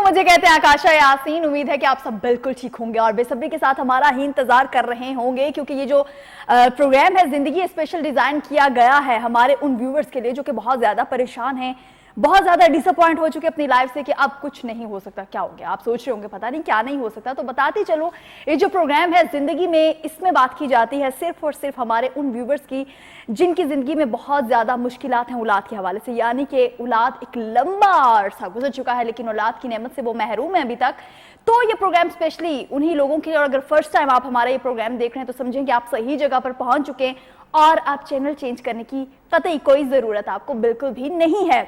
مجھے کہتے ہیں آکاشا یاسین. امید ہے کہ آپ سب بالکل ٹھیک ہوں گے اور بے صبری کے ساتھ ہمارا ہی انتظار کر رہے ہوں گے, کیونکہ یہ جو پروگرام ہے زندگی اسپیشل ڈیزائن کیا گیا ہے ہمارے ان ویورز کے لیے جو کہ بہت زیادہ پریشان ہیں, بہت زیادہ ڈس اپوائنٹ ہو چکے اپنی لائف سے کہ اب کچھ نہیں ہو سکتا. کیا ہو گیا آپ سوچ رہے ہوں گے, پتہ نہیں کیا نہیں ہو سکتا. تو بتاتی چلو, یہ جو پروگرام ہے زندگی میں, اس میں بات کی جاتی ہے صرف اور صرف ہمارے ان ویورز کی جن کی زندگی میں بہت زیادہ مشکلات ہیں اولاد کے حوالے سے. یعنی کہ اولاد ایک لمبا عرصہ گزر چکا ہے لیکن اولاد کی نعمت سے وہ محروم ہیں ابھی تک. تو یہ پروگرام اسپیشلی انہی لوگوں کے لیے, اور اگر فرسٹ ٹائم آپ ہمارا یہ پروگرام دیکھ رہے ہیں تو سمجھیں کہ آپ صحیح جگہ پر پہنچ چکے ہیں اور آپ چینل چینج کرنے کی قطعی کوئی ضرورت آپ کو بالکل بھی نہیں ہے.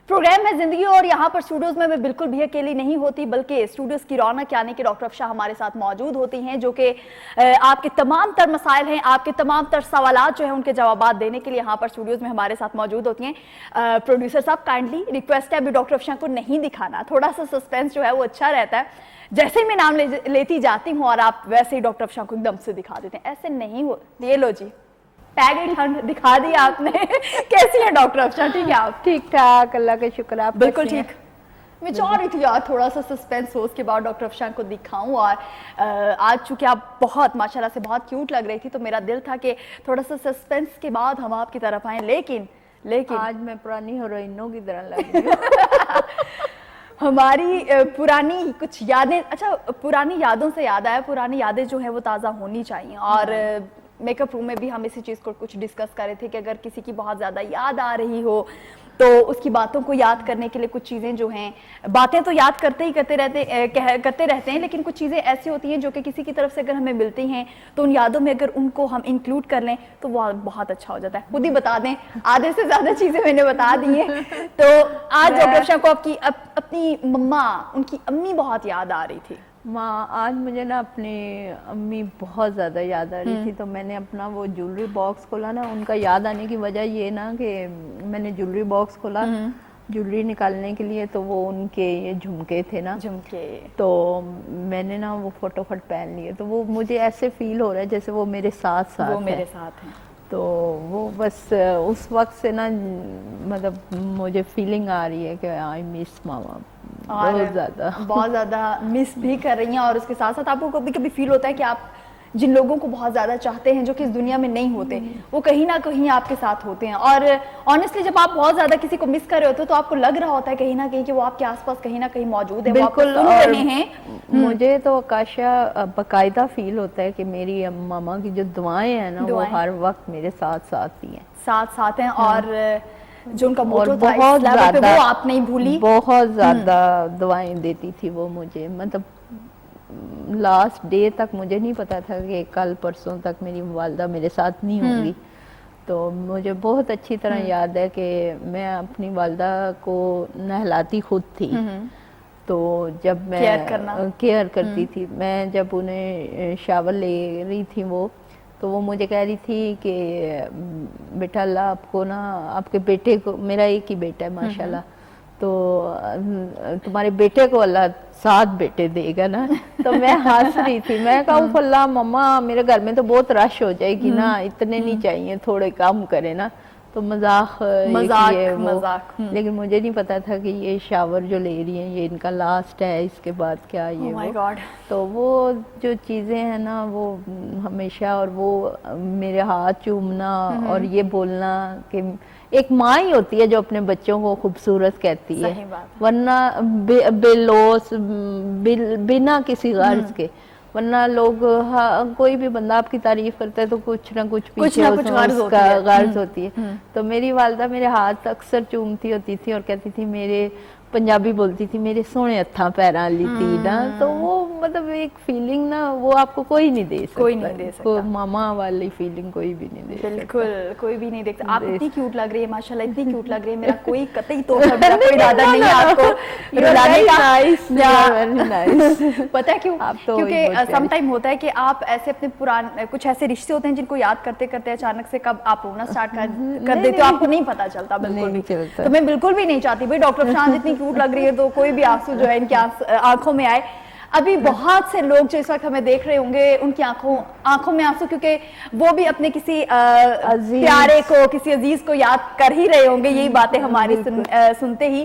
پروگرام میں زندگی, اور یہاں پر اسٹوڈیوز میں بالکل بھی اکیلی نہیں ہوتی بلکہ اسٹوڈیوز کی رونق یعنی کہ ڈاکٹر افشاں ہمارے ساتھ موجود ہوتی ہیں جو کہ آپ کے تمام تر مسائل ہیں, آپ کے تمام تر سوالات جو ہیں ان کے جوابات دینے کے لیے یہاں پر اسٹوڈیوز میں ہمارے ساتھ موجود ہوتی ہیں. پروڈیوسر صاحب کائنڈلی ریکویسٹ ہے ابھی ڈاکٹر افشاں کو نہیں دکھانا, تھوڑا سا سسپینس جو ہے وہ اچھا رہتا ہے. جیسے میں نام لیتی جاتی ہوں اور آپ ویسے ہی ڈاکٹر افشاں کو ایک دم سے دکھا دیتے ہیں, ایسے نہیں ہو. یہ لو جی پیگ دکھا دیا آپ نے. کیسی ہیں ڈاکٹر افشاں, ٹھیک ہے آپ؟ ٹھیک ٹھاک, اللہ کا شکر. آپ بالکل ٹھیک. میں چاہ رہی تھی یار تھوڑا سا سسپینس ہو, اس کے بعد ڈاکٹر افشاں کو دکھاؤں. اور آج چونکہ آپ بہت ماشاءاللہ سے بہت کیوٹ لگ رہی تھی تو میرا دل تھا کہ تھوڑا سا سسپینس کے بعد ہم آپ کی طرف آئیں, لیکن آج میں پرانی ہیروئنوں کی طرح لگ رہی ہوں. ہماری پرانی کچھ یادیں, اچھا پرانی یادوں سے یاد آیا, پرانی یادیں جو ہیں وہ تازہ ہونی چاہیے. اور میک اپ روم میں بھی ہم اسی چیز کو کچھ ڈسکس کر رہے تھے کہ اگر کسی کی بہت زیادہ یاد آ رہی ہو تو اس کی باتوں کو یاد کرنے کے لیے کچھ چیزیں جو ہیں, باتیں تو یاد کرتے رہتے ہیں لیکن کچھ چیزیں ایسی ہوتی ہیں جو کہ کسی کی طرف سے اگر ہمیں ملتی ہیں تو ان یادوں میں اگر ان کو ہم انکلوڈ کر لیں تو وہ بہت اچھا ہو جاتا ہے. خود ہی بتا دیں, آدھے سے زیادہ چیزیں میں نے بتا دی ہیں. تو آج ڈاکٹر افشاں کو اپنی مما, ان کی امی بہت یاد آ رہی تھی. ماں, آج مجھے نا اپنی امی بہت زیادہ یاد آ رہی تھی تو میں نے اپنا وہ جولری باکس کھولا نا. ان کا یاد آنے کی وجہ یہ نا کہ میں نے جولری باکس کھولا جولری نکالنے کے لیے, تو وہ ان کے یہ جھمکے تھے نا, تو میں نے نا وہ فٹافٹ پہن لیے. تو وہ مجھے ایسے فیل ہو رہا ہے جیسے وہ میرے ساتھ ہیں. تو وہ بس اس وقت سے نا مطلب مجھے فیلنگ آ رہی ہے کہ آئی مس ماما بہت زیادہ مس بھی کر رہی ہیں. اور اس کے ساتھ ساتھ آپ کو کبھی کبھی فیل ہوتا ہے کہ آپ جن لوگوں کو بہت زیادہ چاہتے ہیں جو کہ اس دنیا میں نہیں ہوتے, وہ کہیں نہ کہیں آپ کے ساتھ ہوتے ہیں. اور آنیسٹلی جب آپ بہت زیادہ کسی کو مس کر رہے ہوتے تو آپ کو لگ رہا ہوتا ہے کہیں نہ کہیں کہ وہ آپ کے آس پاس کہیں نہ کہیں موجود ہے, وہ آپ کو سن رہے ہیں. مجھے تو آکاشا باقاعدہ فیل ہوتا ہے کہ میری ماما کی جو دعائیں ہیں نا وہ ہر وقت میرے ساتھ ہیں. اور جو ان کا موٹو تھا اس لیول پہ وہ آپ نہیں بھولی. بہت زیادہ دعائیں دیتی تھی وہ مجھے, مطلب لاسٹ ڈے تک مجھے نہیں پتا تھا کہ کل پرسوں تک میری والدہ میرے ساتھ نہیں ہوں گی. تو مجھے بہت اچھی طرح یاد ہے کہ میں اپنی والدہ کو نہلاتی خود تھی. تو جب میں کیئر کرتی تھی, میں جب انہیں شاور لے رہی تھی تو وہ مجھے کہہ رہی تھی کہ بیٹا اللہ آپ کو نا, آپ کے بیٹے کو, میرا ایک ہی بیٹا ہے ماشاءاللہ, تو تمہارے بیٹے کو اللہ 7 بیٹے دے گا نا. تو میں ہنس رہی تھی, میں کہا اللہ مما میرے گھر میں تو بہت رش ہو جائے گی نا, اتنے نہیں چاہیے, تھوڑے کم کرے نا. تو مذاق لیکن مجھے نہیں پتا تھا کہ یہ شاور جو لے رہی ہیں یہ ان کا لاسٹ ہے, اس کے بعد کیا یہ تو وہ جو چیزیں ہیں نا وہ ہمیشہ, اور وہ میرے ہاتھ چومنا اور یہ بولنا کہ ایک ماں ہی ہوتی ہے جو اپنے بچوں کو خوبصورت کہتی ہے, ورنہ بے لوس بنا کسی غرض کے. ورنہ لوگ کوئی بھی بندہ آپ کی تعریف کرتا ہے تو کچھ نہ کچھ پیچھے اس کا غرض ہوتی ہے. تو میری والدہ میرے ہاتھ اکثر چومتی ہوتی تھی اور کہتی تھی, میرے پنجابی بولتی تھی, میرے سونے ہتھاں پیراں والی تھی نا. تو وہ مطلب ایک فیلنگ نا وہ آپ کو کوئی نہیں دے سکتا, ماما والی فیلنگ کوئی بھی نہیں دے سکتا. بالکل کوئی بھی نہیں دیکھتا. آپ اتنی کیوٹ لگ رہی ہے ماشاءاللہ, اتنی کیوٹ لگ رہی ہے. میرا کوئی قطعی طور پر میرا کوئی ارادہ نہیں ہے آپ کو رلانے کا. پتہ ہے کیوں؟ کیونکہ سم ٹائم ہوتا ہے کہ آپ ایسے اپنے پرانے کچھ ایسے رشتے ہوتے ہیں جن کو یاد کرتے کرتے اچانک سے کب آپ رونا اسٹارٹ کر دیتے ہو آپ کو نہیں پتا چلتا بالکل بھی. تو میں بالکل بھی نہیں چاہتی بھائی ڈاکٹر افشاں اتنی کیوٹ لگ رہی ہے تو کوئی بھی آنسو جو ہے ان کی آنکھوں میں آئے. ابھی بہت سے لوگ جو اس وقت ہمیں دیکھ رہے ہوں گے ان کی آنکھوں میں آنسو, کیونکہ وہ بھی اپنے کسی پیارے کو, کسی عزیز کو یاد کر ہی رہے ہوں گے, یہی باتیں ہماری سنتے ہی.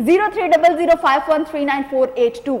0300513948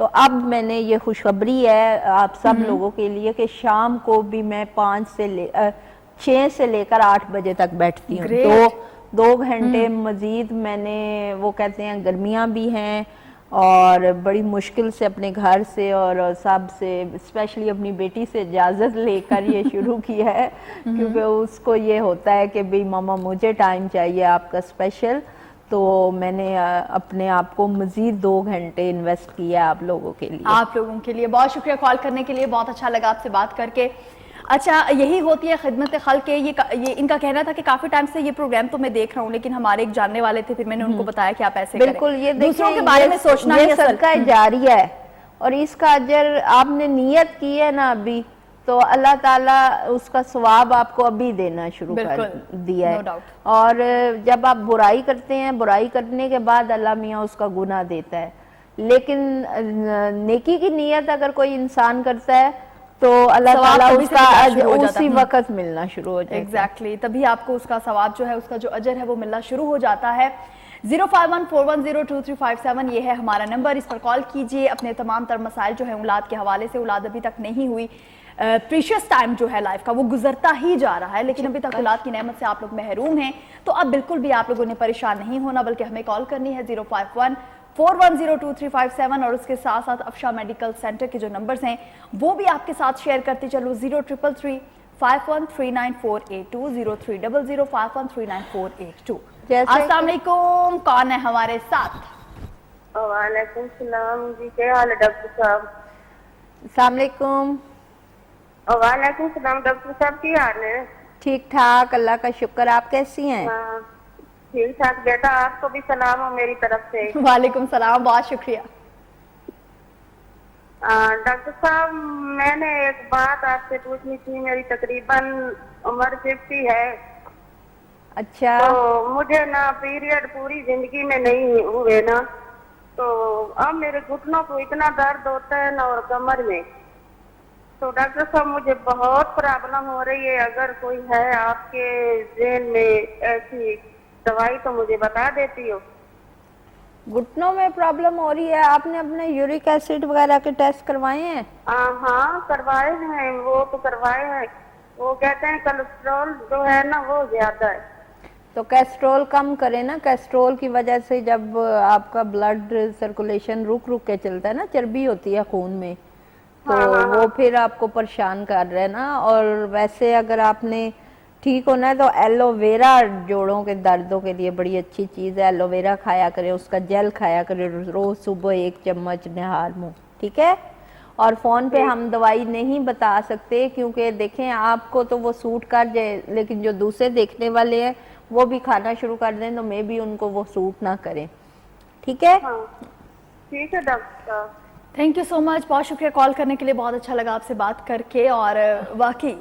تو اب میں نے یہ خوشخبری ہے آپ سب لوگوں کے لیے کہ شام کو بھی میں 6 سے لے کر 8 بجے تک بیٹھتی ہوں. 2 گھنٹے مزید میں نے وہ کہتے ہیں گرمیاں بھی ہیں اور بڑی مشکل سے اپنے گھر سے اور سب سے اسپیشلی اپنی بیٹی سے اجازت لے کر یہ شروع کیا ہے کیونکہ اس کو یہ ہوتا ہے کہ بھئی ماما مجھے ٹائم چاہیے آپ کا اسپیشل. تو میں نے اپنے آپ کو مزید 2 گھنٹے انویسٹ کیا آپ لوگوں کے لیے. آپ لوگوں کے لیے بہت شکریہ کال کرنے کے لیے, بہت اچھا لگا آپ سے بات کر کے. اچھا یہی ہوتی ہے خدمت خلق کے, یہ ان کا کہنا تھا کہ کافی ٹائم سے یہ پروگرام تو میں دیکھ رہا ہوں لیکن ہمارے ایک جاننے والے تھے, پھر میں نے ان کو بتایا کہ آپ ایسے کریں. بالکل, یہ دوسروں کے بارے میں سوچنا یہ صدقہ جاریہ ہے اور اس کا اجر آپ نے نیت کی ہے نا ابھی تو اللہ تعالیٰ اس کا ثواب آپ کو ابھی دینا شروع کر دیا ہے. اور جب آپ برائی کرتے ہیں, برائی کرنے کے بعد اللہ میاں اس کا گناہ دیتا ہے, لیکن نیکی کی نیت اگر کوئی انسان کرتا ہے تو اللہ تعالیٰ اس کا اسی وقت ملنا شروع ہو جاتا ہے. ایگزیکٹلی, تبھی آپ کو اس کا ثواب جو ہے, اس کا جو اجر ہے وہ ملنا شروع ہو جاتا ہے. 0514102357 یہ ہے ہمارا نمبر, اس پر کال کیجئے. اپنے تمام تر مسائل جو ہے اولاد کے حوالے سے, اولاد ابھی تک نہیں ہوئی, پریشیس ٹائم جو ہے لائف کا وہ گزرتا ہی جا رہا ہے لیکن ابھی تک اولاد کی نعمت سے آپ لوگ محروم ہیں, تو اب بالکل بھی آپ لوگوں نے پریشان نہیں ہونا بلکہ ہمیں کال کرنی ہے 05141102357 اور اس کے ساتھ ساتھ افشا میڈیکل سینٹر کے جو نمبرز ہیں وہ بھی آپ کے ساتھ شیئر کرتے چلو. 0333513948 0300513948. السلام علیکم, کون ہے ہمارے ساتھ؟ وعلیکم السلام جی, کیا حال ہے ڈاکٹر صاحب؟ السلام علیکم. وعلیکم السلام ڈاکٹر صاحب, کی حال ہے؟ ٹھیک ٹھاک, اللہ کا شکر. آپ کیسی ہیں؟ ٹھیک ٹھاک بیٹا, آپ کو بھی سلام ہو میری طرف سے. وعلیکم السلام, بہت شکریہ. ڈاکٹر صاحب میں نے ایک بات آپ سے پوچھنی تھی, میری تقریباً عمر 50 ہے. اچھا, تو مجھے نا پیریڈ پوری زندگی میں نہیں ہوئے نا, تو اب میرے گھٹنوں کو اتنا درد ہوتا ہے نا اور کمر میں. تو ڈاکٹر صاحب مجھے بہت پرابلم ہو رہی ہے, اگر کوئی ہے آپ کے ذہن میں ایسی دوائی تو مجھے بتا دیتی ہو. گھٹنوں میں پرابلم ہو رہی ہے, آپ نے اپنے یورک ایسڈ وغیرہ کے ٹیسٹ کروائے ہیں؟ ہاں کروائے ہیں, وہ تو کروائے ہیں. وہ کہتے ہیں کولیسٹرول جو ہے نا وہ زیادہ ہے. تو کیسٹرول کم کریں نا, کیسٹرول کی وجہ سے جب آپ کا بلڈ سرکولیشن رک کے چلتا ہے نا, چربی ہوتی ہے خون میں, تو وہ پھر آپ کو پریشان کر رہے نا. اور ویسے اگر آپ نے ٹھیک ہونا ہے تو ایلو ویرا جوڑوں کے دردوں کے لیے بڑی اچھی چیز ہے, ایلو ویرا کھایا کرے, اس کا جیل کھایا کرے روز صبح 1 چمچ نہار منہ, ٹھیک ہے؟ اور فون پہ ہم دوائی نہیں بتا سکتے کیونکہ دیکھیں آپ کو تو وہ سوٹ کر جائے, لیکن جو دوسرے دیکھنے والے ہیں وہ بھی کھانا شروع کر دیں تو میں بھی ان کو وہ سوٹ نہ کریں, ٹھیک ہے؟ ٹھیک ہے ڈاکٹر صاحب, تھینک یو سو مچ, بہت شکریہ کال کرنے کے لیے, بہت اچھا لگا آپ سے بات کر کے. اور واقعی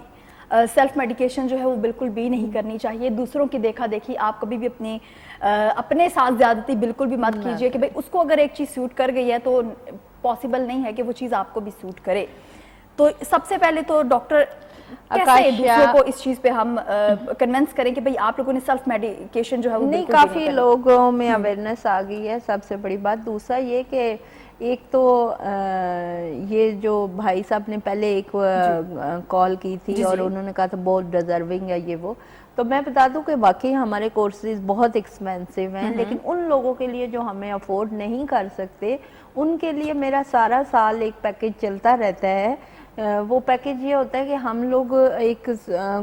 سیلف میڈیکیشن جو ہے وہ بالکل بھی نہیں کرنی چاہیے. دوسروں کی دیکھا دیکھی آپ کبھی بھی اپنے ساتھ زیادتی بالکل بھی مت کیجئے کہ بھئی اس کو اگر ایک چیز سوٹ کر گئی ہے تو پاسبل نہیں ہے کہ وہ چیز آپ کو بھی سوٹ کرے. تو سب سے پہلے تو ڈاکٹر کیسے دوسروں کو اس چیز پہ ہم کنونس کریں کہ بھئی آپ لوگوں نے سیلف میڈیکیشن جو ہے وہ نہیں, کافی لوگوں میں اویئرنیس آ گئی ہے, سب سے بڑی بات. دوسرا یہ کہ ایک تو یہ جو بھائی صاحب نے پہلے ایک کال کی تھی اور انہوں نے کہا تھا بہت ڈیزرونگ ہے یہ وہ, تو میں بتا دوں کہ واقعی ہمارے کورسز بہت ایکسپینسو ہیں, لیکن ان لوگوں کے لیے جو ہمیں افورڈ نہیں کر سکتے ان کے لیے میرا سارا سال ایک پیکیج چلتا رہتا ہے. وہ پیکیج یہ ہوتا ہے کہ ہم لوگ ایک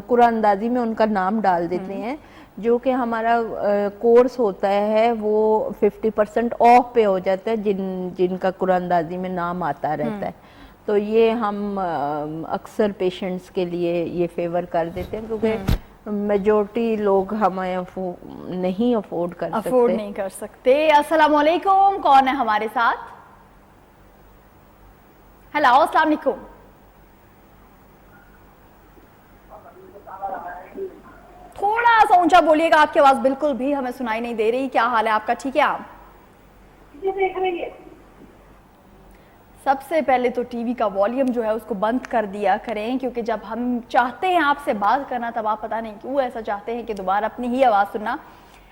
قرآن اندازی میں ان کا نام ڈال دیتے ہیں, جو کہ ہمارا کورس ہوتا ہے وہ 50% آف پہ ہو جاتا ہے جن کا قرآن اندازی میں نام آتا رہتا ہے. تو یہ ہم اکثر پیشنٹس کے لیے یہ فیور کر دیتے ہیں کیونکہ میجورٹی لوگ ہمیں نہیں افورڈ کر سکتے. السلام علیکم, کون ہے ہمارے ساتھ؟ ہیلو, السلام علیکم. تھوڑا سا اونچا بولیے گا, آپ کی آواز بالکل بھی ہمیں سنائی نہیں دے رہی. کیا حال ہے آپ کا, ٹھیک ہے آپ؟ سب سے پہلے تو ٹی وی کا والیوم جو ہے اس کو بند کر دیا کریں, کیونکہ جب ہم چاہتے ہیں آپ سے بات کرنا تب آپ پتہ نہیں کیوں ایسا چاہتے ہیں کہ دوبارہ اپنی ہی آواز سننا.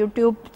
YouTube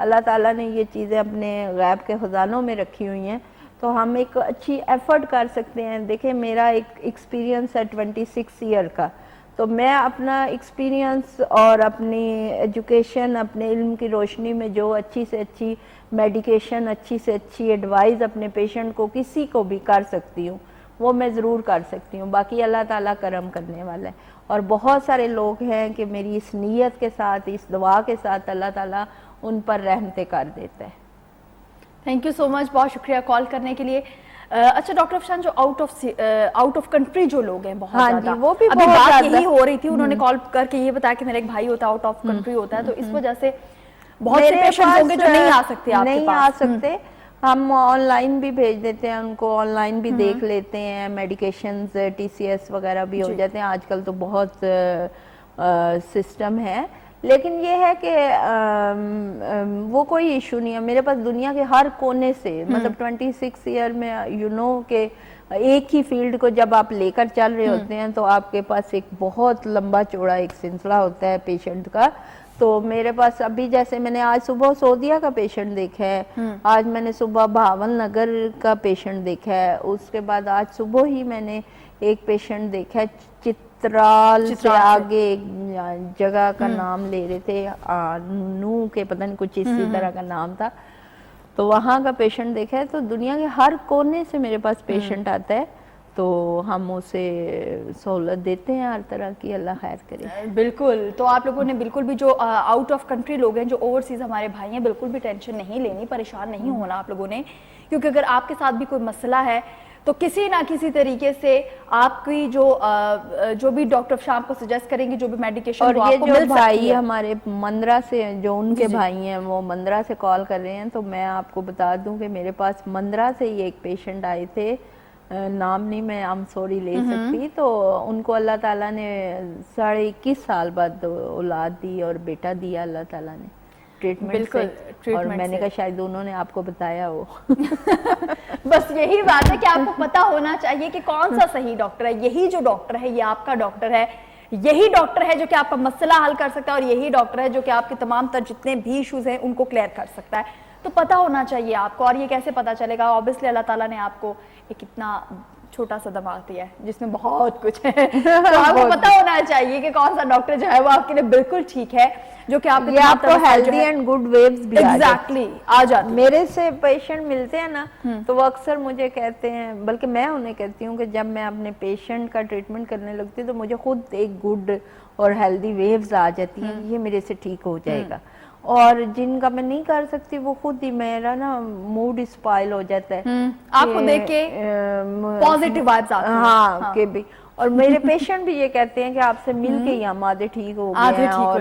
اللہ تعالیٰ نے یہ چیزیں اپنے غیب کے خزانوں میں رکھی ہوئی ہیں تو ہم ایک اچھی ایفرٹ کر سکتے ہیں. دیکھیں میرا ایک ایکسپیرینس ہے 26 ایئر کا, تو میں اپنا ایکسپیرینس اور اپنی ایجوکیشن, اپنے علم کی روشنی میں جو اچھی سے اچھی میڈیکیشن, اچھی سے اچھی ایڈوائز اپنے پیشنٹ کو کسی کو بھی کر سکتی ہوں وہ میں ضرور کر سکتی ہوں. باقی اللہ تعالیٰ کرم کرنے والا ہے, اور بہت سارے لوگ ہیں کہ میری اس نیت کے ساتھ, اس دعا کے ساتھ اللہ تعالیٰ ان پر رحمتیں کر دیتا ہے. تھینک یو سو مچ, بہت شکریہ کال کرنے کے لیے. اچھا ڈاکٹر افشان, جو آؤٹ آف کنٹری جو لوگ ہیں بہت زیادہ, وہ بھی ابھی بہت بات زیادہ یہی ہو رہی تھی, انہوں نے کال کر کے یہ بتایا کہ میرا ایک بھائی ہوتا ہے آؤٹ آف کنٹری ہوتا ہے, تو اس وجہ سے بہت سے پیشنٹ ہوں گے جو نہیں آ سکتے آپ کے نہیں پاس. آ سکتے, ہم آن لائن بھی بھیج دیتے ہیں ان کو, آن لائن بھی دیکھ لیتے ہیں, میڈیکیشنز TCS وغیرہ بھی ہو جاتے ہیں, آج کل تو بہت سسٹم ہے. لیکن یہ ہے کہ وہ کوئی ایشو نہیں ہے, میرے پاس دنیا کے ہر کونے سے, مطلب 26 ایئر میں کہ ایک ہی فیلڈ کو جب آپ لے کر چل رہے ہوتے ہیں تو آپ کے پاس ایک بہت لمبا چوڑا ایک سلسلہ ہوتا ہے پیشنٹ کا. تو میرے پاس ابھی جیسے میں نے آج صبح سعودیہ کا پیشنٹ دیکھا ہے, آج میں نے صبح بہاول نگر کا پیشنٹ دیکھا ہے, اس کے بعد آج صبح ہی میں نے ایک پیشنٹ دیکھا ہے چترال سے آگے ایک جگہ کا نام لے رہے تھے, نو کے پتہ نہیں کچھ اسی طرح کا نام تھا, تو وہاں کا پیشنٹ دیکھا ہے. تو دنیا کے ہر کونے سے میرے پاس پیشنٹ آتا ہے, تو ہم اسے سہولت دیتے ہیں ہر طرح کی, اللہ خیر کرے. بالکل, تو آپ لوگوں نے بالکل بھی جو آؤٹ آف کنٹری لوگ ہیں, جو اوورسیز ہمارے بھائی ہیں, بالکل بھی ٹینشن نہیں لینی, پریشان نہیں ہونا آپ لوگوں نے, کیونکہ اگر آپ کے ساتھ بھی کوئی مسئلہ ہے تو کسی نہ کسی طریقے سے آپ کی جو بھی ڈاکٹر افشان کو سجیسٹ کریں گے, جو بھی میڈیکیشن, اور یہ جو بھائی ہمارے مندرہ سے, جو ان کے بھائی ہیں وہ مندرہ سے کال کر رہے ہیں, تو میں آپ کو بتا دوں کہ میرے پاس مندرہ سے ہی ایک پیشنٹ آئے تھے, نام نہیں میں سوری لے سکتی, تو ان کو اللہ تعالیٰ نے 21.5 سال بعد اولاد دی اور بیٹا دیا اللہ تعالیٰ نے ٹریٹمنٹ سے, اور میں نے کہا شاید انہوں نے آپ کو بتایا ہو. بس یہی بات ہے کہ آپ کو پتا ہونا چاہیے کہ کون سا صحیح ڈاکٹر ہے. یہی جو ڈاکٹر ہے یہ آپ کا ڈاکٹر ہے, یہی ڈاکٹر ہے جو کہ آپ کا مسئلہ حل کر سکتا ہے, اور یہی ڈاکٹر ہے جو کہ آپ کے تمام تر جتنے بھی ایشوز ہیں ان کو کلیئر کر سکتا ہے. تو پتا ہونا چاہیے آپ کو, اور یہ کیسے پتا چلے گا؟ آبویسلی اللہ تعالیٰ نے آپ کو ایک اتنا چھوٹا سا دماغ دیا ہے جس میں بہت کچھ ہے, تو آپ کو پتا ہونا چاہیے کہ کون سا ڈاکٹر جو ہے وہ آپ کے لیے بالکل ٹھیک ہے, جو کہ آپ کو ہیلدی اینڈ گڈ ویوز بھی ایگزیکٹلی آ جاتے. میرے سے پیشنٹ ملتے ہیں نا, تو وہ اکثر مجھے کہتے ہیں, بلکہ میں انہیں کہتی ہوں کہ جب میں اپنے پیشنٹ کا ٹریٹمنٹ کرنے لگتی ہوں تو مجھے خود ایک گڈ اور ہیلدی ویوز آ جاتی ہیں, یہ میرے سے ٹھیک ہو جائے گا. اور جن کا میں نہیں کر سکتی وہ خود ہی, میرا نا موڈ اسپائل ہو جاتا ہے آپ کو دیکھ کے پازیٹیو وائبز آتی ہیں. ہاں کہ بھی, اور میرے پیشنٹ بھی یہ کہتے ہیں کہ آپ سے مل کے ہی ہم آدھے ٹھیک ہو گئے ہیں, اور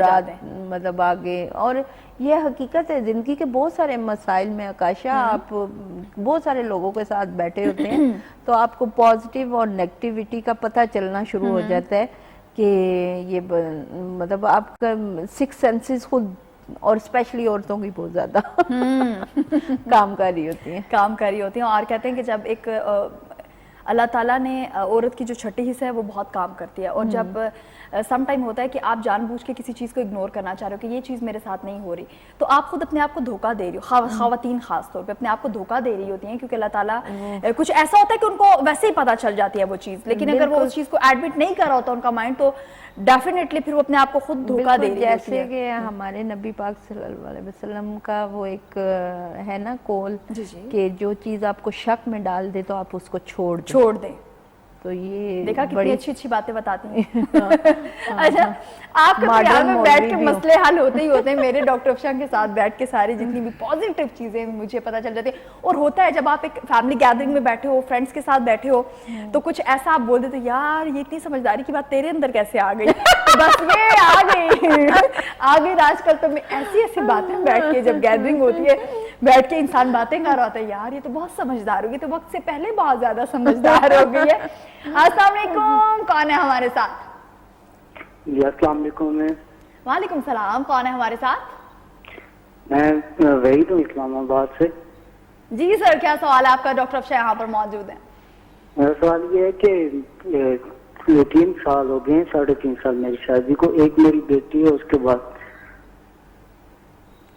مطلب آگے. اور یہ حقیقت ہے زندگی کے بہت سارے مسائل میں آکاشا, آپ بہت سارے لوگوں کے ساتھ بیٹھے ہوتے ہیں تو آپ کو پازیٹیو اور نیگیٹیوٹی کا پتہ چلنا شروع ہو جاتا ہے کہ یہ مطلب آپ کا 6 سینسز خود, اور اسپیشلی عورتوں کی بہت زیادہ کام کر رہی ہوتی ہیں. اور کہتے ہیں کہ جب ایک اللہ تعالیٰ نے عورت کی جو چھٹی حصہ ہے وہ بہت کام کرتی ہے, اور جب سم ٹائم ہوتا ہے کہ آپ جان بوجھ کے کسی چیز کو اگنور کرنا چاہ رہے ہو کہ یہ چیز میرے ساتھ نہیں ہو رہی, تو آپ خود اپنے آپ کو دھوکہ دے رہی ہو. خواتین خاص طور پہ اپنے آپ کو دھوکہ دے رہی ہوتی ہیں, کیونکہ اللہ تعالیٰ کچھ ایسا ہوتا ہے کہ ان کو ویسے ہی پتہ چل جاتی ہے وہ چیز, لیکن اگر وہ اس چیز کو ایڈمٹ نہیں کر رہا ہوتا ان کا مائنڈ, تو ڈیفینیٹلی پھر وہ اپنے آپ کو خود دھوکہ دے رہی ہے. جیسے کہ ہمارے نبی پاک صلی اللہ علیہ وسلم کا وہ ایک ہے نا قول کہ جو چیز آپ کو شک میں ڈال دے تو آپ اس کو چھوڑ دیں. تو یہ دیکھا کتنی اچھی باتیں بتاتی ہیں. اچھا, آپ کے یہاں میں بیٹھ کے مسئلے حل ہوتے ہی ہوتے ہیں. میرے ڈاکٹر افشان کے ساتھ بیٹھ کے ساری جتنی بھی پازیٹیو چیزیں مجھے پتہ چل جاتی ہیں. اور ہوتا ہے جب آپ ایک فیملی گیدرنگ میں بیٹھے ہو, فرینڈس کے ساتھ بیٹھے ہو, تو کچھ ایسا آپ بول دیتے یار یہ اتنی سمجھداری کی بات تیرے اندر کیسے آ گئی, بس یہ آ گئی. آج کل تو میں ایسی باتیں بیٹھ کے جب گیدرنگ ہوتی ہے بیٹھ کے انسان باتیں کر رہا ہوتا ہے, یار یہ تو بہت سمجھدار ہوگی, تو وقت سے پہلے بہت زیادہ سمجھدار ہو گئی ہے. السلام علیکم, کون ہے ہمارے ساتھ؟ جی السلام علیکم. وعلیکم السلام, کون ہے ہمارے ساتھ؟ میں وحید ہوں اسلام آباد سے. جی سر, کیا سوال ہے آپ کا؟ ڈاکٹر افشان یہاں پر موجود ہیں. میرا سوال یہ ہے کہ 3 سال ہو گئے, 3.5 سال میری شادی کو. ایک میری بیٹی ہے, اس کے بعد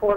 4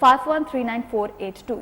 0300513948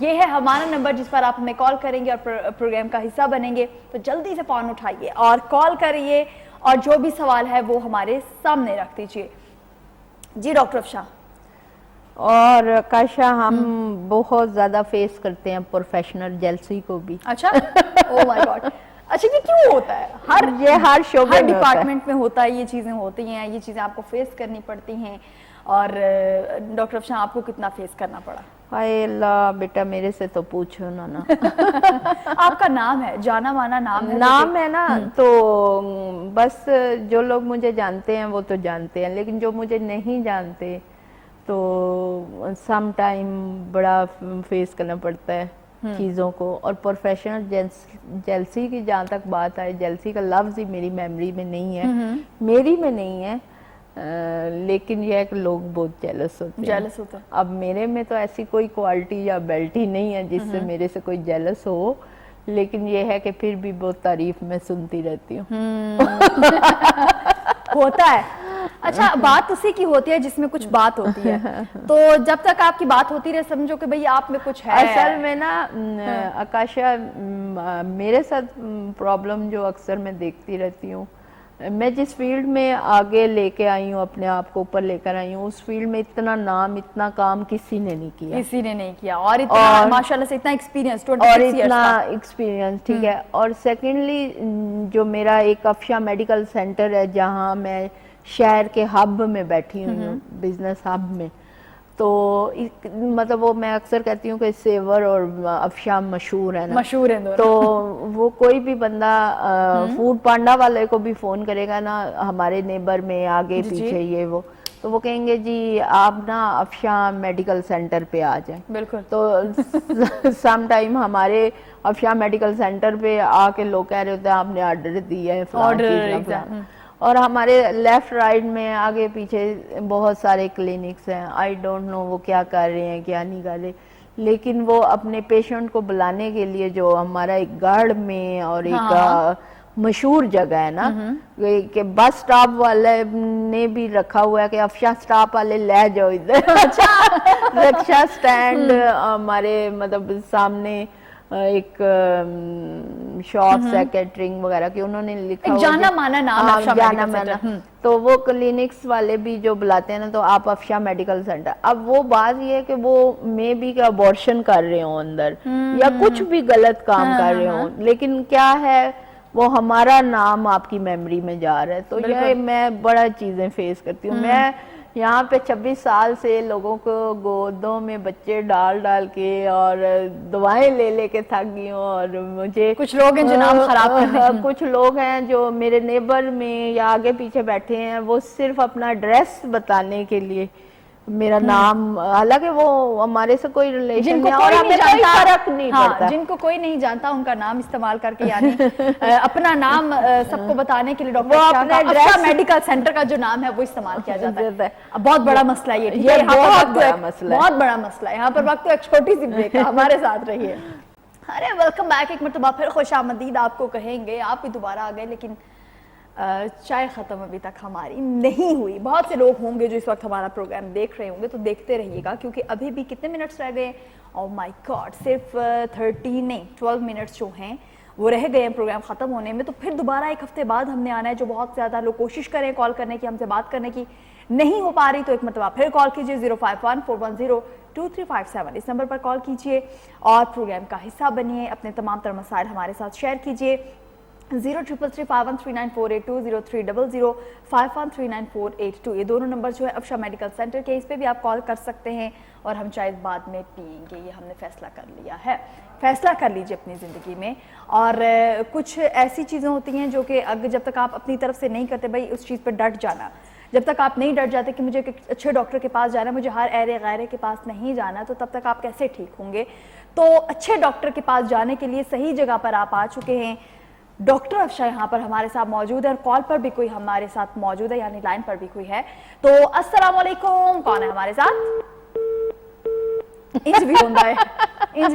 یہ ہے ہمارا نمبر جس پر آپ ہمیں کال کریں گے اور پروگرام کا حصہ بنیں گے. تو جلدی سے فون اٹھائیے اور کال کریے اور جو بھی سوال ہے وہ ہمارے سامنے رکھ دیجیے. جی ڈاکٹر افشاں. اور کاشا ہم بہت زیادہ فیس کرتے ہیں پروفیشنل جیلسی کو بھی. اچھا او مائی گاڈ. اچھا یہ کیوں ہوتا ہے؟ یہ ہر شعبے ہر میں ہوتا ہے. ڈپارٹمنٹ میں ہوتا ہے, یہ چیزیں ہوتی ہیں, یہ چیزیں آپ کو فیس کرنی پڑتی ہیں. اور ڈاکٹر افشاں آپ کو کتنا فیس کرنا پڑا؟ ہائے اللہ بیٹا میرے سے تو پوچھو نا. آپ کا نام ہے, جانا مانا نام ہے نا, تو بس جو لوگ مجھے جانتے ہیں وہ تو جانتے ہیں, لیکن جو مجھے نہیں جانتے تو سم ٹائم بڑا فیس کرنا پڑتا ہے چیزوں کو. اور پروفیشنل جیلسی کی جہاں تک بات آئے, جیلسی کا لفظ ہی میری میموری میں نہیں ہے, میری میں نہیں ہے, لیکن یہ ہے کہ لوگ بہت جیلس ہوتے ہیں. اب میرے میں تو ایسی کوئی کوالٹی یا بیلٹی نہیں ہے جس سے میرے سے کوئی جیلس ہو, لیکن یہ ہے کہ پھر بھی بہت تعریف میں سنتی رہتی ہوں. ہوتا ہے. اچھا بات اسی کی ہوتی ہے جس میں کچھ بات ہوتی ہے, تو جب تک آپ کی بات ہوتی رہے سمجھو کہ بھئی آپ میں کچھ ہے. اصل میں نا آکاشا, میرے ساتھ پرابلم جو اکثر میں دیکھتی رہتی ہوں, میں جس فیلڈ میں آگے لے کے آئی ہوں, اپنے آپ کو اوپر لے کر آئی ہوں, اس فیلڈ میں اتنا نام اتنا کام کسی نے نہیں کیا, اور اتنا ماشاءاللہ سے اتنا ایکسپیرینس, اور اتنا ایکسپیرینس. ٹھیک ہے. اور سیکنڈلی جو میرا ایک افشاں میڈیکل سینٹر ہے جہاں میں شہر کے ہب میں بیٹھی ہوئی ہوں, بزنس ہب میں, تو مطلب وہ میں اکثر کہتی ہوں کہ سیور اور افشاں مشہور ہے نا, مشہور ہے. تو وہ کوئی بھی بندہ فوڈ پانڈا والے کو بھی فون کرے گا نا, ہمارے نیبر میں آگے پیچھے یہ وہ, تو وہ کہیں گے جی آپ نا افشاں میڈیکل سینٹر پہ آ جائیں. بالکل. تو سم ٹائم ہمارے افشاں میڈیکل سینٹر پہ آ کے لوگ کہہ رہے ہوتے ہیں آپ نے آرڈر دیا ہے, اور ہمارے لیفٹ رائٹ میں آگے پیچھے بہت سارے کلینکس ہیں. آئی ڈونٹ نو وہ کیا کر رہے ہیں کیا نہیں کر رہے, لیکن وہ اپنے پیشنٹ کو بلانے کے لیے جو ہمارا ایک گاڑ میں اور ایک مشہور جگہ ہے نا, کہ بس سٹاپ والے نے بھی رکھا ہوا ہے کہ افشاں سٹاپ والے لے جاؤ ادھر. رکشا سٹینڈ ہمارے مطلب سامنے ایک شاپس ہے کیٹرنگ وغیرہ کی, انہوں نے لکھا ہوا جانا مانا نام افشاں میڈیکل سینٹر. تو وہ کلینکس والے بھی جو بلاتے ہیں نا, تو آپ افشاں میڈیکل سینٹر. اب وہ بات یہ ہے کہ وہ میں بھی کہ ابورشن کر رہے ہوں اندر, یا کچھ بھی غلط کام کر رہے ہوں, لیکن کیا ہے وہ ہمارا نام آپ کی میموری میں جا رہا ہے. تو یہ میں بڑا چیزیں فیس کرتی ہوں. میں یہاں پہ 26 سال سے لوگوں کو گودوں میں بچے ڈال ڈال کے اور دعائیں لے لے کے تھک گئی ہوں, اور مجھے کچھ لوگ ہیں جو نام خراب کرتے ہیں, کچھ لوگ ہیں جو میرے نیبر میں یا آگے پیچھے بیٹھے ہیں, وہ صرف اپنا ایڈریس بتانے کے لیے میرا نام, حالانکہ وہ ہمارے سے کوئی ریلیشن نہیں اور ہمیں کوئی فرق نہیں پڑتا. جن کو کوئی نہیں جانتا ان کا نام استعمال کر کے, یعنی اپنا نام سب کو بتانے کے لیے ڈاکٹر افشاں میڈیکل سینٹر کا جو نام ہے وہ استعمال کیا جاتا ہے. بہت بڑا مسئلہ یہ بہت بڑا مسئلہ ہے, بہت بڑا مسئلہ ہے. یہاں پر وقت ایک چھوٹی سی بریک ہے, ہمارے ساتھ رہیے. ارے ویلکم بیک, ایک مرتبہ پھر خوش آمدید آپ کو کہیں گے. آپ بھی دوبارہ آ گئے, لیکن چائے ختم ابھی تک ہماری نہیں ہوئی. بہت سے لوگ ہوں گے جو اس وقت ہمارا پروگرام دیکھ رہے ہوں گے, تو دیکھتے رہیے گا, کیونکہ ابھی بھی کتنے منٹس رہ گئے. اوہ مائی گاڈ, صرف 12 منٹس جو ہیں وہ رہ گئے ہیں پروگرام ختم ہونے میں. تو پھر دوبارہ ایک ہفتے بعد ہم نے آنا ہے, جو بہت زیادہ لوگ کوشش کریں کال کرنے کی, ہم سے بات کرنے کی, نہیں ہو پا رہی. تو ایک مرتبہ پھر کال کیجیے 051-410-2357, اس نمبر پر کال کیجیے اور پروگرام کا حصہ بنیے. اپنے تمام تر مسائل ہمارے ساتھ شیئر کیجیے. 03335139482 03051398482 یہ دونوں نمبر جو ہے افشاں میڈیکل سینٹر کے, اس پہ بھی آپ کال کر سکتے ہیں. اور ہم چائے بعد میں پئیں گے, یہ ہم نے فیصلہ کر لیا ہے. فیصلہ کر لیجیے اپنی زندگی میں. اور کچھ ایسی چیزیں ہوتی ہیں جو کہ جب تک آپ اپنی طرف سے نہیں کرتے, بھائی اس چیز پہ ڈٹ جانا, جب تک آپ نہیں ڈٹ جاتے کہ مجھے ایک اچھے ڈاکٹر کے پاس جانا ہے, مجھے ہر ایرے غیرے کے پاس نہیں جانا, تو تب تک آپ کیسے ٹھیک ہوں گے. تو اچھے ڈاکٹر کے پاس جانے کے لیے صحیح جگہ پر آپ آ چکے ہیں. ڈاکٹر افشاں یہاں پر ہمارے ساتھ موجود ہے, اور کال پر بھی کوئی ہمارے ساتھ موجود ہے, یعنی لائن پر بھی کوئی ہے. تو السلام علیکم, کون ہے ہمارے ساتھ؟ انج بھی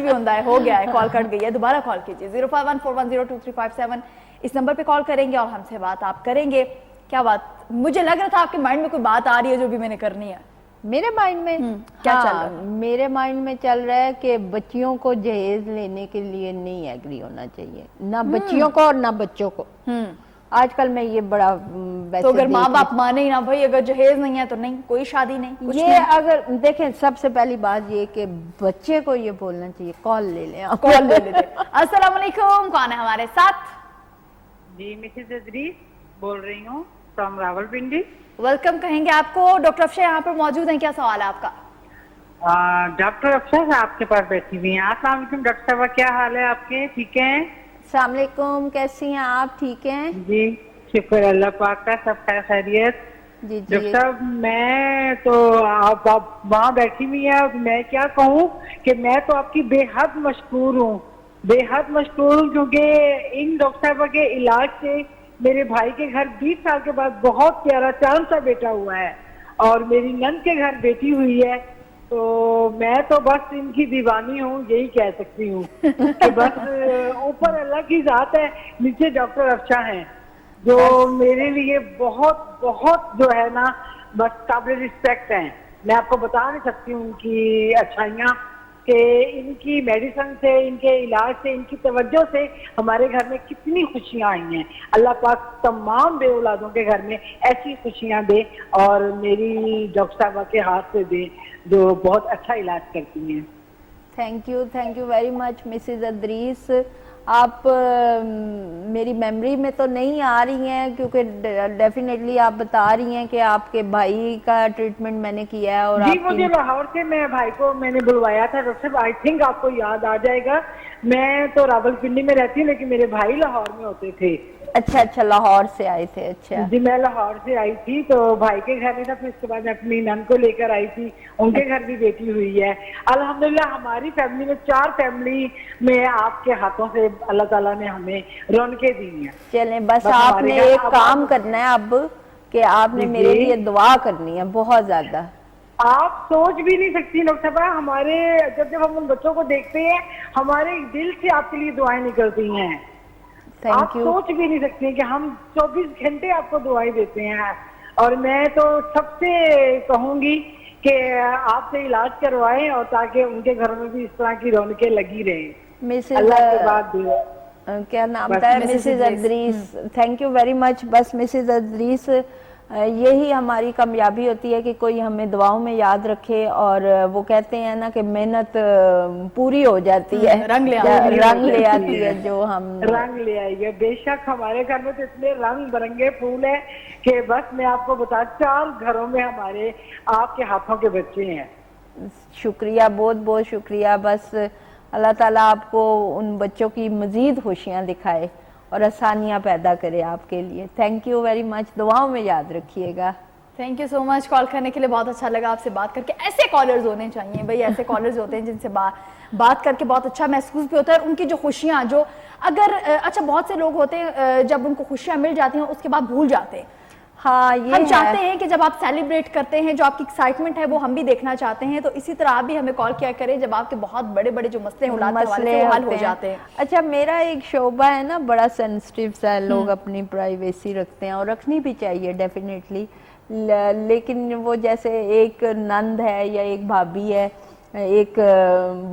ہوندہ ہے, ہو گیا ہے, کال کٹ گئی ہے. دوبارہ کال کیجیے 05141023357, اس نمبر پہ کال کریں گے اور ہم سے بات آپ کریں گے. کیا بات, مجھے لگ رہا تھا آپ کے مائنڈ میں کوئی بات آ رہی ہے جو بھی میں نے کرنی ہے. میرے مائنڈ میں کیا چل رہا ہے؟ میرے مائنڈ میں چل رہا ہے کہ بچیوں کو جہیز لینے کے لیے نہیں ایگری ہونا چاہیے، نہ بچیوں کو اور نہ بچوں کو۔ آج کل میں یہ بڑا تو اگر ماں باپ مانے نا بھائی، اگر جہیز نہیں ہے تو نہیں، کوئی شادی نہیں، یہ اگر دیکھیں سب سے پہلی بات یہ کہ بچے کو یہ بولنا چاہیے، کال لے لیں آپ، کال لے لیتے۔ السلام علیکم، کون ہے ہمارے ساتھ؟ جی مسز ادریس بول رہی ہوں فرام راولپنڈی۔ ویلکم کہیں گے آپ کو، ڈاکٹر افشا یہاں پر موجود ہیں، کیا سوال ہے آپ کا؟ ڈاکٹر افشا آپ کے پاس بیٹھی ہوئی ہیں۔ السلام علیکم ڈاکٹر صاحبہ، کیا حال ہے آپ کے؟ ٹھیک ہیں؟ السلام علیکم، کیسی ہیں آپ؟ ٹھیک ہیں جی شکر اللہ پاک کا، سب خیر خیریت۔ جی ڈاکٹر صاحب میں تو آپ وہاں بیٹھی ہوئی ہیں، میں کیا کہوں کہ میں تو آپ کی بے حد مشکور ہوں، بے حد مشکور ہوں، کیونکہ ان ڈاکٹر صاحبہ کے علاج سے میرے بھائی کے گھر 20 سال کے بعد بہت پیارا چاند سا بیٹا ہوا ہے، اور میری نند کے گھر بیٹی ہوئی ہے، تو میں تو بس ان کی دیوانی ہوں، یہی کہہ سکتی ہوں کہ بس اوپر اللہ کی ذات ہے، نیچے ڈاکٹر افشا ہیں جو میرے لیے بہت بہت جو ہے نا بس قابل رسپیکٹ ہیں۔ میں آپ کو بتا نہیں سکتی ہوں ان کی اچھائیاں، کہ ان کی میڈیسن سے، ان کے علاج سے، ان کی توجہ سے ہمارے گھر میں کتنی خوشیاں آئی ہیں۔ اللہ پاک تمام بے اولادوں کے گھر میں ایسی خوشیاں دے، اور میری ڈاکٹر صاحبہ کے ہاتھ سے دے جو بہت اچھا علاج کرتی ہیں۔ Thank you very much Mrs Idris. آپ میری میموری میں تو نہیں آ رہی ہیں، کیونکہ ڈیفینیٹلی آپ بتا رہی ہیں کہ آپ کے بھائی کا ٹریٹمنٹ میں نے کیا ہے، اور جی مجھے لاہور سے میں بھائی کو میں نے بلوایا تھا ڈاکٹر صاحب، آئی تھنک آپ کو یاد آ جائے گا، میں تو راولپنڈی میں رہتی ہوں لیکن میرے بھائی لاہور میں ہوتے تھے۔ اچھا لاہور سے آئے تھے؟ اچھا جی میں لاہور سے آئی تھی، تو بھائی کے گھر میں تھا، پھر اس کے بعد میں اپنی نند کو لے کر آئی تھی، ان کے گھر بھی بیٹی ہوئی ہے۔ الحمدللہ ہماری فیملی میں 4 فیملی میں آپ کے ہاتھوں سے اللہ تعالیٰ نے ہمیں رونقیں دی ہیں۔ چلیں بس آپ نے ایک کام کرنا ہے اب، کہ آپ نے میرے لیے دعا کرنی ہے بہت زیادہ۔ آپ سوچ بھی نہیں سکتی ڈاکٹر صاحبہ، ہمارے جب ہم ان بچوں کو دیکھتے ہیں ہمارے دل سے آپ کے لیے دعائیں نکلتی ہیں۔ آپ سوچ بھی نہیں سکتے کہ ہم 24 گھنٹے آپ کو دعائیں دیتے ہیں، اور میں تو سب سے کہوں گی کہ آپ سے علاج کروائیں، اور تاکہ ان کے گھروں میں بھی اس طرح کی رونقیں لگی رہیں۔ اللہ کے بعد کیا نام تھا؟ Mrs Idris. Thank you very much. بس مسز ادریس، یہی ہماری کامیابی ہوتی ہے کہ کوئی ہمیں دعاؤں میں یاد رکھے، اور وہ کہتے ہیں نا کہ محنت پوری ہو جاتی ہے، رنگ لے آتی ہے، جو ہم رنگ لے آئی ہے۔ بے شک ہمارے گھر میں تو اتنے رنگ برنگے پھول ہیں کہ بس میں آپ کو بتا 4 گھروں میں ہمارے آپ کے ہاتھوں کے بچے ہیں۔ شکریہ، بہت بہت شکریہ۔ بس اللہ تعالیٰ آپ کو ان بچوں کی مزید خوشیاں دکھائے اور آسانیاں پیدا کرے آپ کے لیے۔ تھینک یو ویری مچ، دعاؤں میں یاد رکھیے گا۔ تھینک یو سو مچ کال کرنے کے لیے، بہت اچھا لگا آپ سے بات کر کے۔ ایسے کالرز ہونے چاہیے بھائی، ایسے کالرز ہوتے ہیں جن سے بات کر کے بہت اچھا محسوس بھی ہوتا ہے، اور ان کی جو خوشیاں جو اگر اچھا بہت سے لوگ ہوتے ہیں جب ان کو خوشیاں مل جاتی ہیں اس کے بعد بھول جاتے ہیں۔ ہاں یہ ہم چاہتے ہیں کہ جب آپ سیلیبریٹ کرتے ہیں، جو آپ کی ایکسائٹمنٹ ہے وہ ہم بھی دیکھنا چاہتے ہیں، تو اسی طرح آپ بھی ہمیں کال کیا کریں جب آپ کے بہت بڑے بڑے جو مسئلے ہیں اولاد کے حوالے سے حل ہو جاتے ہیں۔ اچھا میرا ایک شعبہ ہے نا بڑا سینسٹیو سا، لوگ اپنی پرائیویسی رکھتے ہیں اور رکھنی بھی چاہیے ڈیفینیٹلی، لیکن وہ جیسے ایک نند ہے یا ایک بھابھی ہے، ایک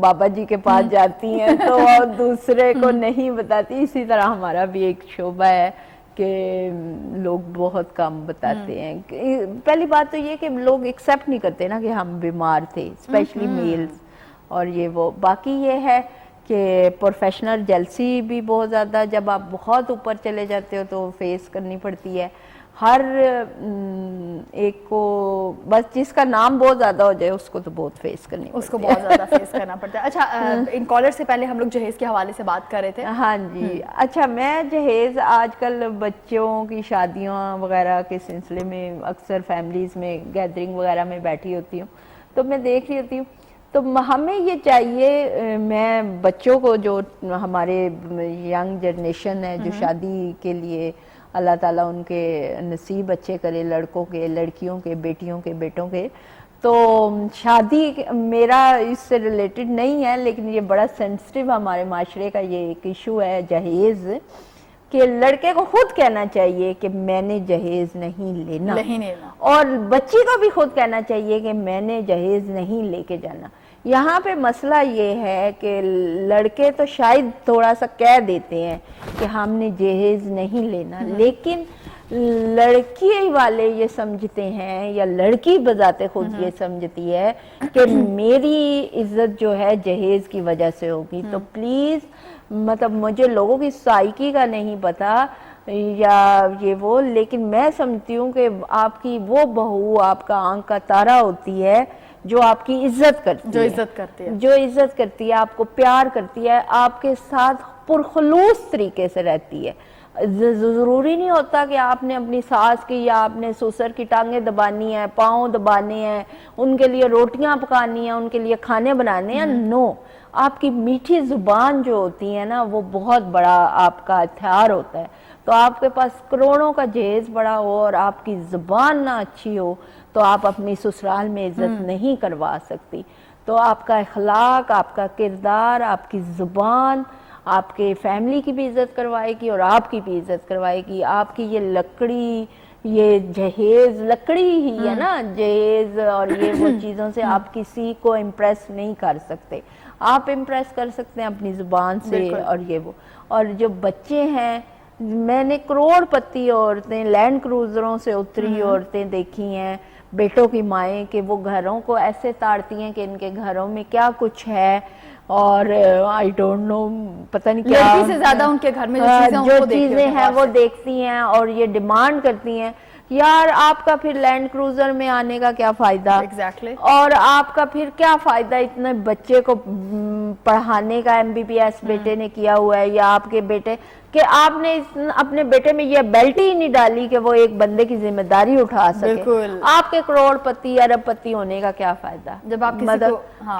بابا جی کے پاس جاتی ہیں تو دوسرے کو نہیں بتاتی، اسی طرح ہمارا بھی ایک شعبہ ہے کہ لوگ بہت کم بتاتے ہیں۔ پہلی بات تو یہ کہ لوگ ایکسیپٹ نہیں کرتے نا کہ ہم بیمار تھے، اسپیشلی میلز، اور یہ وہ باقی یہ ہے کہ پروفیشنل جیلسی بھی بہت زیادہ، جب آپ بہت اوپر چلے جاتے ہو تو فیس کرنی پڑتی ہے۔ ہر ایک کو بس جس کا نام بہت زیادہ ہو جائے اس کو تو بہت فیس کرنی پڑتی ہے، اس کو بہت زیادہ فیس کرنا پڑتا ہے۔ اچھا ان کالر سے پہلے ہم لوگ جہیز کے حوالے سے بات کر رہے تھے۔ ہاں جی، اچھا میں جہیز آج کل بچوں کی شادیوں وغیرہ کے سلسلے میں اکثر فیملیز میں گیدرنگ وغیرہ میں بیٹھی ہوتی ہوں تو میں دیکھ رہی ہوتی ہوں، تو ہمیں یہ چاہیے، میں بچوں کو جو ہمارے ینگ جنریشن ہے جو شادی کے لیے اللہ تعالیٰ ان کے نصیب اچھے کرے، لڑکوں کے، لڑکیوں کے، بیٹیوں کے، بیٹوں کے، تو شادی میرا اس سے ریلیٹڈ نہیں ہے لیکن یہ بڑا سینسٹیو ہمارے معاشرے کا یہ ایک ایشو ہے جہیز۔ کہ لڑکے کو خود کہنا چاہیے کہ میں نے جہیز نہیں لینا، اور بچی کو بھی خود کہنا چاہیے کہ میں نے جہیز نہیں لے کے جانا۔ یہاں پہ مسئلہ یہ ہے کہ لڑکے تو شاید تھوڑا سا کہہ دیتے ہیں کہ ہم نے جہیز نہیں لینا، لیکن لڑکی والے یہ سمجھتے ہیں یا لڑکی بذات خود یہ سمجھتی ہے کہ میری عزت جو ہے جہیز کی وجہ سے ہوگی۔ تو پلیز مطلب مجھے لوگوں کی سائیکی کا نہیں پتا یا یہ وہ، لیکن میں سمجھتی ہوں کہ آپ کی وہ بہو آپ کا آنکھ کا تارا ہوتی ہے جو آپ کی عزت کرتی ہے، جو عزت کرتی ہے، آپ کو پیار کرتی ہے، آپ کے ساتھ پرخلوص طریقے سے رہتی ہے۔ ضروری نہیں ہوتا کہ آپ نے اپنی ساس کی یا آپ نے سسر کی ٹانگیں دبانی ہیں، پاؤں دبانے ہیں، ان کے لیے روٹیاں پکانی ہیں، ان کے لیے کھانے بنانے ہیں، نو۔ آپ کی میٹھی زبان جو ہوتی ہے نا وہ بہت بڑا آپ کا ہتھیار ہوتا ہے۔ تو آپ کے پاس کروڑوں کا جہیز بڑا ہو اور آپ کی زبان نہ اچھی ہو تو آپ اپنی سسرال میں عزت نہیں کروا سکتی۔ تو آپ کا اخلاق، آپ کا کردار، آپ کی زبان آپ کے فیملی کی بھی عزت کروائے گی اور آپ کی بھی عزت کروائے گی۔ آپ کی یہ لکڑی، یہ جہیز لکڑی ہی ہے نا، جہیز اور یہ وہ چیزوں سے آپ کسی کو امپریس نہیں کر سکتے۔ آپ امپریس کر سکتے ہیں اپنی زبان سے اور یہ وہ۔ اور جو بچے ہیں، میں نے کروڑ پتی عورتیں، لینڈ کروزروں سے اتری عورتیں دیکھی ہیں، بیٹوں کی مائیں، کہ وہ گھروں کو ایسے تاڑتی ہیں کہ ان کے گھروں میں کیا کچھ ہے، اور آئی ڈونٹ نو، پتہ نہیں کیا، لڑکی سے زیادہ ان کے گھر میں جو چیزیں ہیں وہ دیکھتی ہیں اور یہ ڈیمانڈ کرتی ہیں۔ یار آپ کا پھر لینڈ کروزر میں آنے کا کیا فائدہ، اور آپ کا پھر کیا فائدہ اتنے بچے کو پڑھانے کا، MBBS بیٹے نے کیا ہوا ہے، یا آپ کے بیٹے کہ آپ نے اپنے بیٹے میں یہ بیلٹ ہی نہیں ڈالی کہ وہ ایک بندے کی ذمہ داری اٹھا سکے۔ آپ کے کروڑ پتی ارب پتی ہونے کا کیا فائدہ جب آپ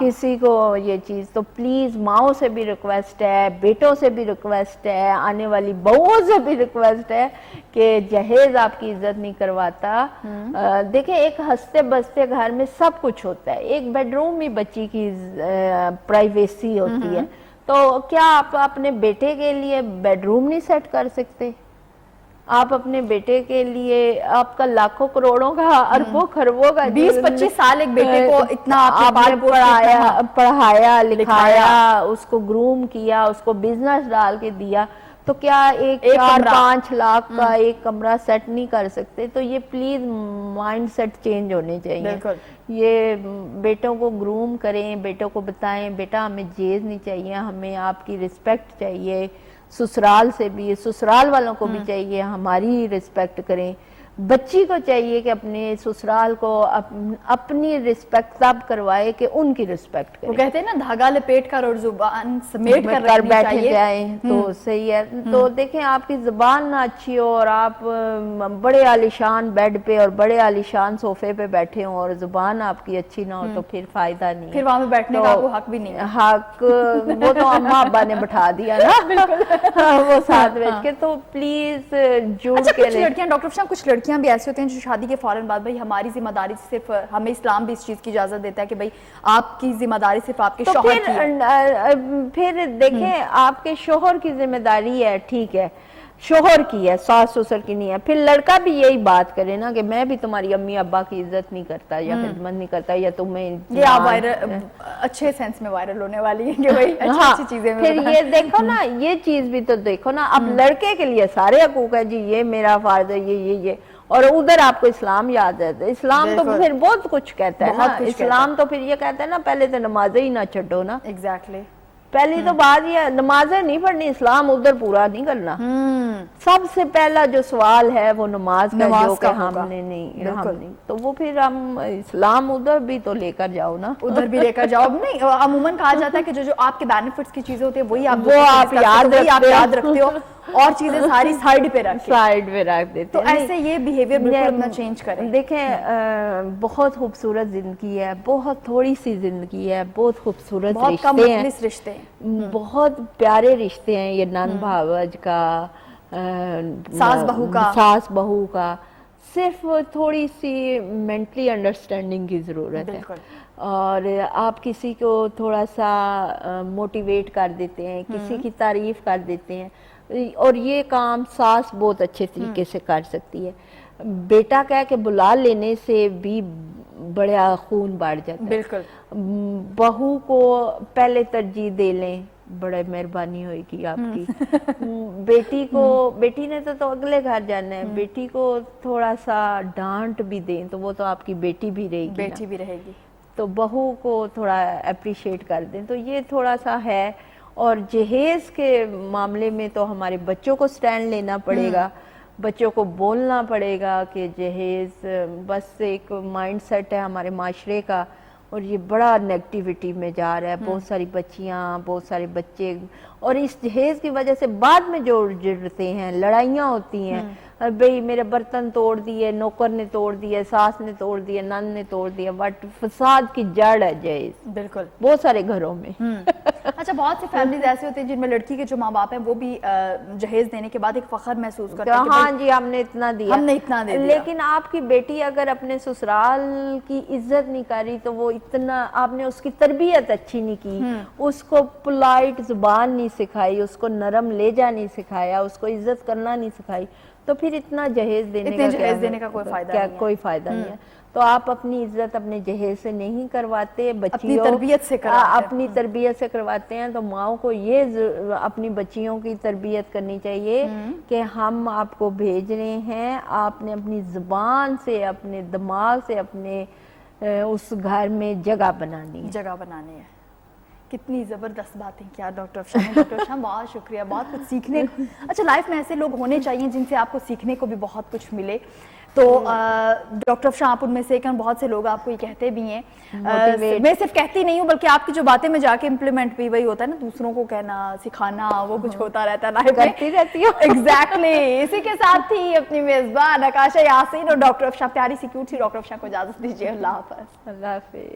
کسی کو یہ چیز۔ تو پلیز ماؤں سے بھی ریکویسٹ ہے، بیٹوں سے بھی ریکویسٹ ہے، آنے والی بہوؤں سے بھی ریکویسٹ ہے کہ جہیز آپ کی عزت نہیں کرواتا۔ دیکھیں ایک ہنستے بستے گھر میں سب کچھ ہوتا ہے، ایک بیڈ روم میں بچی کی پرائیویسی ہوتی ہے، تو کیا آپ اپنے بیٹے کے لیے بیڈ روم نہیں سیٹ کر سکتے؟ آپ اپنے بیٹے کے لیے، آپ کا لاکھوں کروڑوں کا، اربوں خربوں کا 20-25 سال ایک بیٹے کو اتنا آپ نے پڑھایا لکھایا، اس کو گروم کیا، اس کو بزنس ڈال کے دیا، تو کیا ایک 4-5 لاکھ کا ایک کمرہ سیٹ نہیں کر سکتے؟ تو یہ پلیز مائنڈ سیٹ چینج ہونے چاہیے۔ یہ بیٹوں کو گروم کریں، بیٹوں کو بتائیں بیٹا ہمیں جہیز نہیں چاہیے، ہمیں آپ کی رسپیکٹ چاہیے، سسرال سے بھی، سسرال والوں کو بھی چاہیے ہماری رسپیکٹ کریں۔ بچی کو چاہیے کہ اپنے سسرال کو اپنی رسپیکٹ تب کروائے کہ ان کی رسپیکٹ کرے۔ وہ کہتے ہیں نا دھاگا لپیٹ کر اور زبان سمیٹ کر بیٹھے جائیں تو صحیح ہے۔ تو دیکھیں آپ کی زبان نہ اچھی ہو اور آپ بڑے عالیشان بیڈ پہ اور بڑے عالیشان صوفے پہ بیٹھے ہوں اور زبان آپ کی اچھی نہ ہو تو پھر فائدہ نہیں ہے، پھر وہاں پہ بیٹھنے کا کوئی حق بھی نہیں ہے۔ حق وہ تو اماں ابا نے بٹھا دیا نا وہ ساتھ بیٹھ کے۔ تو پلیز جڑ کے لڑکیاں، ڈاکٹر افشاں کچھ لڑکیاں بھی ایسے ہوتے ہیں جو شادی کے فوراً بعد بھائی ہماری ذمہ داری صرف، ہمیں اسلام بھی اس چیز کی اجازت دیتا ہے کہ بھائی آپ کی ذمہ داری صرف آپ کے شوہر کی ہے۔ پھر دیکھیں آپ کے شوہر کی ذمہ داری ہے، ٹھیک ہے، شوہر کی ہے، ساس سسر کی نہیں ہے۔ پھر لڑکا بھی یہی بات کرے نا کہ میں بھی تمہاری امی ابا کی عزت نہیں کرتا یا خدمت نہیں کرتا، یا تمہیں یہ آپ اچھے سینس میں وائرل ہونے والی ہیں کہ بھائی اچھی چیزیں میں۔ پھر یہ دیکھو نا، یہ چیز بھی تو دیکھو نا، اب لڑکے کے لیے سارے حقوق ہے جی، یہ میرا فرض ہے، یہ اور ادھر آپ کو اسلام یاد ہے۔ اسلام تو پھر بہت کچھ کہتا ہے نا، اسلام تو پھر یہ کہتا ہے نا پہلے تو نمازیں ہی نہ چھڈو نا۔ ایگزیکٹلی، پہلی تو بات یہ نمازیں نہیں پڑھنی، اسلام ادھر پورا نہیں کرنا۔ سب سے پہلا جو سوال ہے وہ نماز کا، جو کہ ہم نے نہیں، تو وہ پھر ہم اسلام ادھر بھی تو لے کر جاؤ نا، ادھر بھی لے کر جاؤ۔ نہیں، عموماً کہا جاتا ہے کہ جو آپ کے بینیفٹس کی چیزیں ہوتی ہیں وہی آپ یاد رکھتے ہو اور چیزیں ساری سائیڈ پہ رکھ دیتے۔ تو ایسے یہ بیہیویئر بالکل اپنا چینج کریں۔ دیکھیں بہت خوبصورت زندگی ہے، بہت تھوڑی سی زندگی ہے، بہت خوبصورت رشتے ہیں، بہت پیارے رشتے ہیں یہ نند بھاوج کا، ساس بہو کا، صرف تھوڑی سی مینٹلی انڈرسٹینڈنگ کی ضرورت ہے، اور آپ کسی کو تھوڑا سا موٹیویٹ کر دیتے ہیں، کسی کی تعریف کر دیتے ہیں، اور یہ کام ساس بہت اچھے طریقے سے کر سکتی ہے. بیٹا کہہ کے بلا لینے سے بھی بڑا خون بڑھ جاتا ہے. بالکل. بہو کو پہلے ترجیح دے لیں, بڑے مہربانی ہوئے گی آپ کی. بیٹی کو, بیٹی نے تو اگلے گھر جانا ہے, بیٹی کو تھوڑا سا ڈانٹ بھی دیں تو وہ تو آپ کی بیٹی بھی رہے گی, بیٹی بھی رہے گی. تو بہو کو تھوڑا اپریشیٹ کر دیں. تو یہ تھوڑا سا ہے. اور جہیز کے معاملے میں تو ہمارے بچوں کو سٹینڈ لینا پڑے گا, بچوں کو بولنا پڑے گا کہ جہیز بس ایک مائنڈ سیٹ ہے ہمارے معاشرے کا, اور یہ بڑا نیگیٹیوٹی میں جا رہا ہے. بہت ساری بچیاں, بہت سارے بچے, اور اس جہیز کی وجہ سے بعد میں جو جڑتے ہیں, لڑائیاں ہوتی ہیں, بھئی میرے برتن توڑ دیے, نوکر نے توڑ دیے, ساس نے توڑ دیے, نند نے توڑ دیا. بٹ فساد کی جڑ ہے جہیز. بالکل. بہت سارے گھروں میں. اچھا, بہت سی فیملیز ایسے ہوتے ہیں جن میں لڑکی کے جو ماں باپ ہیں وہ بھی جہیز دینے کے بعد ایک فخر محسوس کرتے ہیں کہ ہاں جی ہم نے اتنا دیا, ہم نے اتنا دے دیا. لیکن آپ کی بیٹی اگر اپنے سسرال کی عزت نہیں کری تو وہ اتنا, آپ نے اس کی تربیت اچھی نہیں کی, اس کو پولائٹ زبان نہیں سکھائی, اس کو نرم لہجہ نہیں سکھایا, اس کو عزت کرنا نہیں سکھائی, تو پھر اتنا جہیز دینے کا کوئی فائدہ نہیں ہے. تو آپ اپنی عزت اپنے جہیز سے نہیں کرواتے, بچیوں اپنی تربیت سے کرواتے ہیں. تو ماؤں کو یہ اپنی بچیوں کی تربیت کرنی چاہیے کہ ہم آپ کو بھیج رہے ہیں, آپ نے اپنی زبان سے, اپنے دماغ سے, اپنے اس گھر میں جگہ بنانی ہے. کتنی زبردست باتیں کیا ڈاکٹر افشاں نے. ڈاکٹر افشاں بہت شکریہ, بہت کچھ سیکھنے. اچھا, لائف میں ایسے لوگ ہونے چاہیے جن سے آپ کو سیکھنے کو بھی بہت کچھ ملے. تو ڈاکٹر افشاں آپ ان میں سے, بہت سے لوگ آپ کو یہ کہتے بھی ہیں, میں صرف کہتی نہیں ہوں بلکہ آپ کی جو باتیں میں جا کے امپلیمنٹ بھی وہی ہوتا ہے نا, دوسروں کو کہنا, سکھانا, وہ کچھ ہوتا رہتا ہے لائف میں. کرتی رہتی ہوں. ایگزیکٹلی. اسی کے ساتھ ہی اپنی میزبان آکاشا یاسین اور ڈاکٹر افشاں, پیاری سی کیوٹ سی ڈاکٹر افشاں کو اجازت دیجیے. اللہ حافظ. اللہ حافظ.